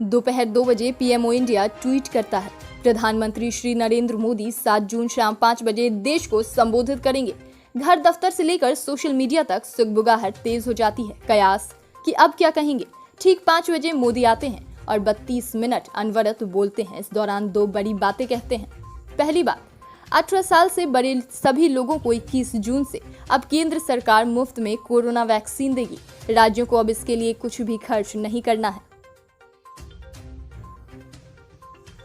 दोपहर 2 बजे PMO India tweet करता है, प्रधानमंत्री श्री नरेंद्र मोदी 7 जून शाम 5 बजे देश को संबोधित करेंगे। घर दफ्तर से लेकर सोशल मीडिया तक सुगबुगाहट तेज हो जाती है। कयास कि अब क्या कहेंगे। ठीक 5 बजे मोदी आते हैं और 32 मिनट अनवरत बोलते हैं। इस दौरान 2 बड़ी बातें कहते हैं। पहली बात, 18 साल से बड़े सभी लोगों को 21 जून से अब केंद्र सरकार मुफ्त में कोरोना वैक्सीन देगी। राज्यों को अब इसके लिए कुछ भी खर्च नहीं करना है।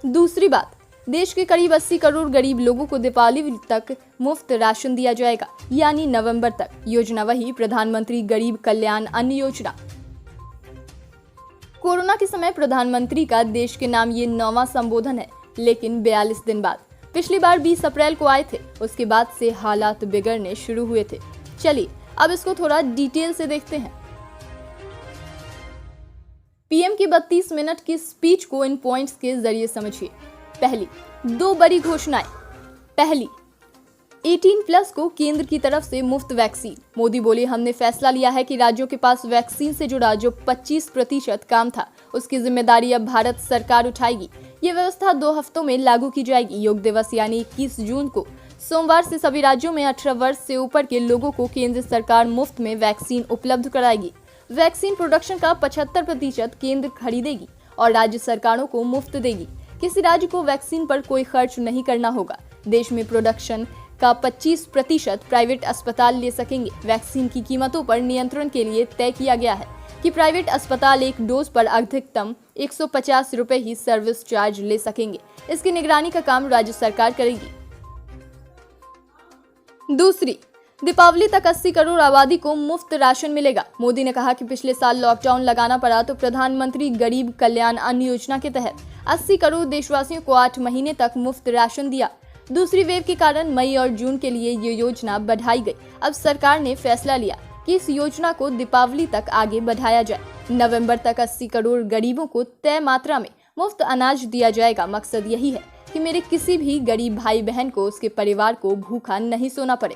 दूसरी बात, देश के करीब 80 करोड़ गरीब लोगों को दीपावली तक मुफ्त राशन दिया जाएगा, यानी नवंबर तक। योजना वही प्रधानमंत्री गरीब कल्याण अन्न योजना। कोरोना के समय प्रधानमंत्री का देश के नाम ये 9वां संबोधन है, लेकिन 42 दिन बाद। पिछली बार 20 अप्रैल को आए थे, उसके बाद से हालात बिगड़ने शुरू हुए थे। चलिए अब इसको थोड़ा डिटेल से देखते हैं। पीएम की 32 मिनट की स्पीच को इन पॉइंट्स के जरिए समझिए। पहली, 2 बड़ी घोषणाएं। पहली, 18+ को केंद्र की तरफ से मुफ्त वैक्सीन। मोदी बोले, हमने फैसला लिया है कि राज्यों के पास वैक्सीन से जुड़ा जो 25% काम था, उसकी जिम्मेदारी अब भारत सरकार उठाएगी। ये व्यवस्था 2 हफ्तों में लागू की जाएगी। योग दिवस यानी 21 जून को सोमवार से सभी राज्यों में 18 वर्ष से ऊपर के लोगों को केंद्र सरकार मुफ्त में वैक्सीन उपलब्ध कराएगी। वैक्सीन प्रोडक्शन का 75% केंद्र खरीदेगी और राज्य सरकारों को मुफ्त देगी। किसी राज्य को वैक्सीन पर कोई खर्च नहीं करना होगा। देश में प्रोडक्शन का 25% प्राइवेट अस्पताल ले सकेंगे। वैक्सीन की कीमतों पर नियंत्रण के लिए तय किया गया है कि प्राइवेट अस्पताल एक डोज पर अधिकतम 150 रुपए ही सर्विस चार्ज ले सकेंगे। इसकी निगरानी का काम राज्य सरकार करेगी। दूसरी, दीपावली तक 80 करोड़ आबादी को मुफ्त राशन मिलेगा। मोदी ने कहा कि पिछले साल लॉकडाउन लगाना पड़ा तो प्रधानमंत्री गरीब कल्याण अन्न योजना के तहत 80 करोड़ देशवासियों को 8 महीने तक मुफ्त राशन दिया। दूसरी वेव के कारण मई और जून के लिए ये योजना बढ़ाई गई। अब सरकार ने फैसला लिया कि इस योजना को दीपावली तक आगे बढ़ाया जाए। नवंबर तक 80 करोड़ गरीबों को तय मात्रा में मुफ्त अनाज दिया जाएगा। मकसद यही है कि मेरे किसी भी गरीब भाई बहन को, उसके परिवार को भूखा नहीं सोना पड़े।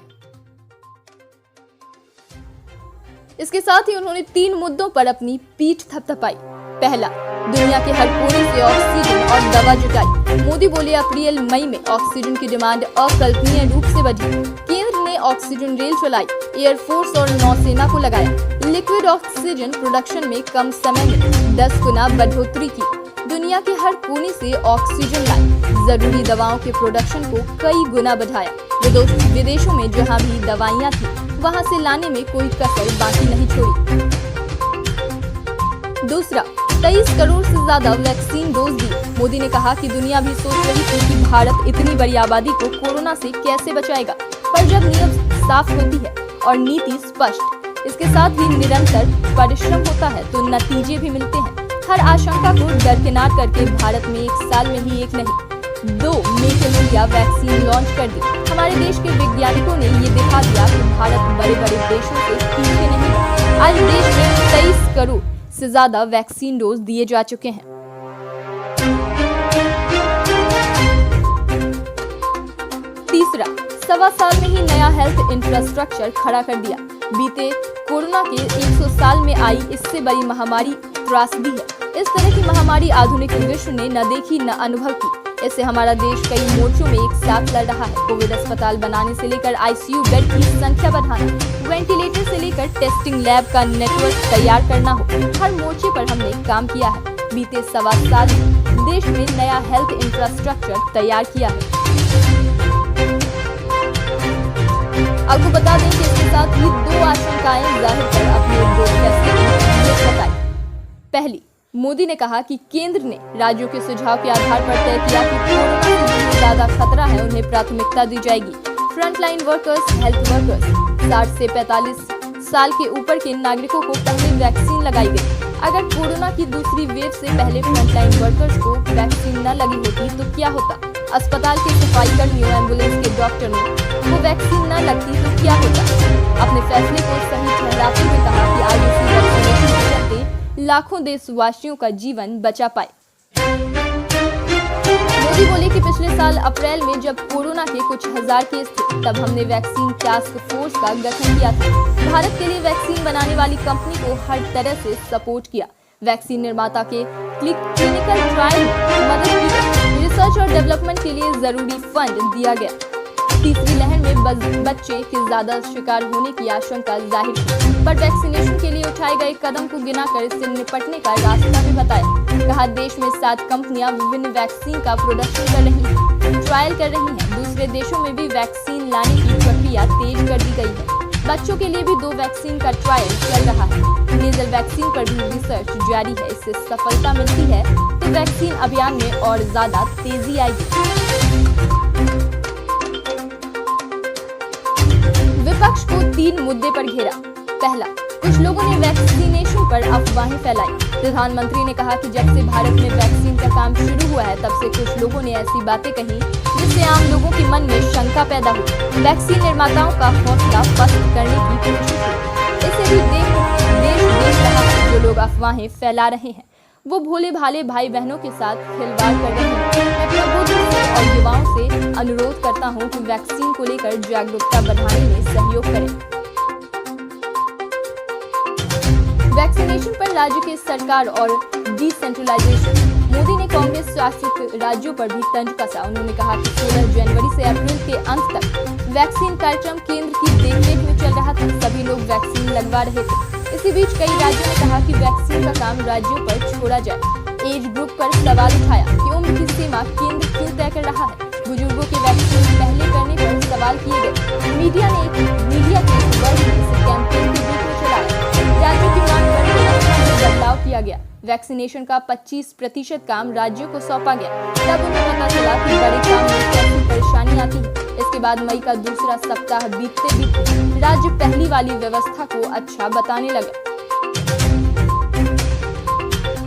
इसके साथ ही उन्होंने 3 मुद्दों पर अपनी पीठ थपथपाई। पहला, दुनिया के हर कोने से ऑक्सीजन और दवा जुटाई। मोदी बोले, अप्रैल मई में ऑक्सीजन की डिमांड अकल्पनीय रूप से बढ़ी। केंद्र ने ऑक्सीजन रेल चलाई, एयरफोर्स और नौसेना को लगाया। लिक्विड ऑक्सीजन प्रोडक्शन में कम समय में 10 गुना बढ़ोतरी की। दुनिया के हर कोने से ऑक्सीजन लाई। जरूरी दवाओं के प्रोडक्शन को कई गुना बढ़ाया। विदेशों में जहां भी दवाइयां थी, वहां से लाने में कोई कसर बाकी नहीं छोड़ी। दूसरा, 23 करोड़ से ज्यादा वैक्सीन डोज दी। मोदी ने कहा कि दुनिया भी सोच रही थी कि भारत इतनी बड़ी आबादी को कोरोना से कैसे बचाएगा, पर जब नीयत साफ होती है और नीति स्पष्ट, इसके साथ ही निरंतर परिश्रम होता है तो नतीजे भी मिलते हैं। हर आशंका को दरकिनार करके भारत में 1 साल में ही 1 नहीं 2 make in India vaccine launch कर दी। हमारे देश के वैज्ञानिकों ने ये दिखा दिया कि भारत बड़े बड़े देशों से पीछे नहीं है। आज देश में 23 करोड़ से ज्यादा वैक्सीन डोज दिए जा चुके हैं। तीसरा, 1.25 साल में ही नया हेल्थ इंफ्रास्ट्रक्चर खड़ा कर दिया। बीते कोरोना के 100 साल में आई इससे बड़ी महामारी त्रासदी है। इस तरह की महामारी आधुनिक विश्व ने न देखी न अनुभव की। इससे हमारा देश कई मोर्चों में एक साथ लड़ रहा है। कोविड अस्पताल बनाने से लेकर आईसीयू बेड की संख्या बढ़ाना, वेंटिलेटर से लेकर टेस्टिंग लैब का नेटवर्क तैयार करना हो, हर मोर्चे पर हमने काम किया है। बीते 1.25 साल में देश में नया हेल्थ इंफ्रास्ट्रक्चर तैयार किया है। आपको बता दें कि इसके साथ ही 2 आशंकाएं जाहिर कर अपने 2 फैसले बताई। पहली, मोदी ने कहा कि केंद्र ने राज्यों के सुझाव के आधार पर तय किया कि कोरोना से जिन्हें ज्यादा खतरा है उन्हें प्राथमिकता दी जाएगी। फ्रंटलाइन वर्कर्स, हेल्थ वर्कर्स, 60 से 45 साल के ऊपर के नागरिकों को पहले वैक्सीन लगाई गई। अगर कोरोना की दूसरी वेव से पहले फ्रंटलाइन वर्कर्स को वैक्सीन न लगी होती तो क्या होता? अस्पताल के सफाई कर्मियों, एम्बुलेंस के डॉक्टरों को वैक्सीन न लगती तो क्या होता? अपने फैसले को सही ठहराते हुए कहा कि आज इसी वैक्सीनेशन के चलते लाखों देशवासियों का जीवन बचा पाए। मोदी बोले कि पिछले साल अप्रैल में जब कोरोना के कुछ हजार केस थे, तब हमने वैक्सीन टास्क फोर्स का गठन किया था। भारत के लिए वैक्सीन बनाने वाली कंपनी को हर तरह से सपोर्ट किया। वैक्सीन निर्माता के क्लिनिकल ट्रायल में मदद की गई। रिसर्च और डेवलपमेंट के लिए जरूरी फंड दिया गया। तीसरी लहर में बच्चे के ज्यादा शिकार होने की आशंका जाहिर की, पर वैक्सीनेशन के लिए उठाए गए कदम को गिनाकर इससे निपटने का रास्ता भी बताया। कहा देश में 7 कंपनियां विभिन्न वैक्सीन का प्रोडक्शन कर रही हैं, ट्रायल कर रही हैं। दूसरे देशों में भी वैक्सीन लाने की प्रक्रिया तेज कर दी गई है। बच्चों के लिए भी 2 वैक्सीन का ट्रायल चल रहा है। नेजल वैक्सीन पर भी रिसर्च जारी है। इससे सफलता मिलती है तो वैक्सीन अभियान में और ज्यादा तेजी आएगी। विपक्ष को 3 मुद्दे पर घेरा। पहला, कुछ लोगों ने वैक्सीनेशन पर अफवाहें फैलाई। प्रधानमंत्री ने कहा कि जब से भारत में वैक्सीन का काम शुरू हुआ है तब से कुछ लोगों ने ऐसी बातें कही जिससे आम लोगों के मन में शंका पैदा हुई। वैक्सीन निर्माताओं का हौसला पस्त करने की कोशिश हुई। इसे भी देश रहा है जो लोग अफवाहें फैला रहे हैं वो भोले भाले भाई बहनों के साथ खिलवाड़ कर रहे हैं। मैं प्रबुद्ध और युवाओं से अनुरोध करता हूं कि वैक्सीन को लेकर जागरूकता बढ़ाने में सहयोग करें। वैक्सीनेशन पर राज्य की सरकार और डिसेंट्रलाइजेशन। मोदी ने कांग्रेस शासित राज्यों पर भी तंज कसा। उन्होंने कहा कि 16 जनवरी से अप्रैल के अंत तक वैक्सीन कार्यक्रम केंद्र की देखरेख में चल रहा था। सभी लोग वैक्सीन लगवा रहे थे। इसी बीच कई राज्यों ने कहा कि वैक्सीन का काम राज्यों पर छोड़ा जाए। एज ग्रुप पर सवाल उठाया कि उम्र की सीमा केंद्र क्यों तय कर रहा है। बुजुर्गों की वैक्सीन पहले करने पर सवाल किए गए। मीडिया के वर्ग में इस कैंपेन के बीच में चलाया। राज्यों की मांग पर बदलाव किया गया। वैक्सीनेशन का 25% काम राज्यों को सौंपा गया। तब उन्हें पता चला कि बड़े काम में कैसी परेशानी आती है। इसके बाद मई का दूसरा सप्ताह बीतते राज्य पहली वाली व्यवस्था को अच्छा बताने लगे।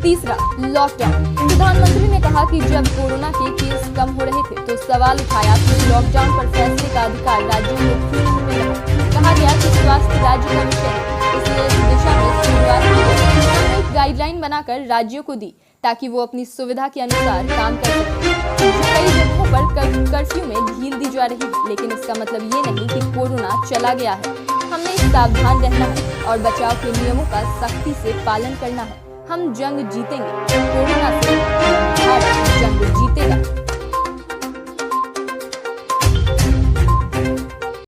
तीसरा, लॉकडाउन। प्रधानमंत्री ने कहा कि जब कोरोना के केस कम हो रहे थे तो सवाल उठाया कि लॉकडाउन पर फैसले का अधिकार राज्यों को क्यों नहीं मिला। कहा गया कि स्वास्थ्य राज्य का विषय है, इसलिए इस दिशा में शुरुआत की गई। एक गाइडलाइन बनाकर राज्यों को दी ताकि वो अपनी सुविधा के अनुसार काम कर सकें। कई जगहों पर कर्फ्यू में ढील दी जा रही है, लेकिन इसका मतलब ये नहीं कि कोरोना चला गया है। हमें सावधान रहना है और बचाव के नियमों का सख्ती से पालन करना है। हम जंग जीतेंगे। कोरोना से भारत जंग जीतेगा।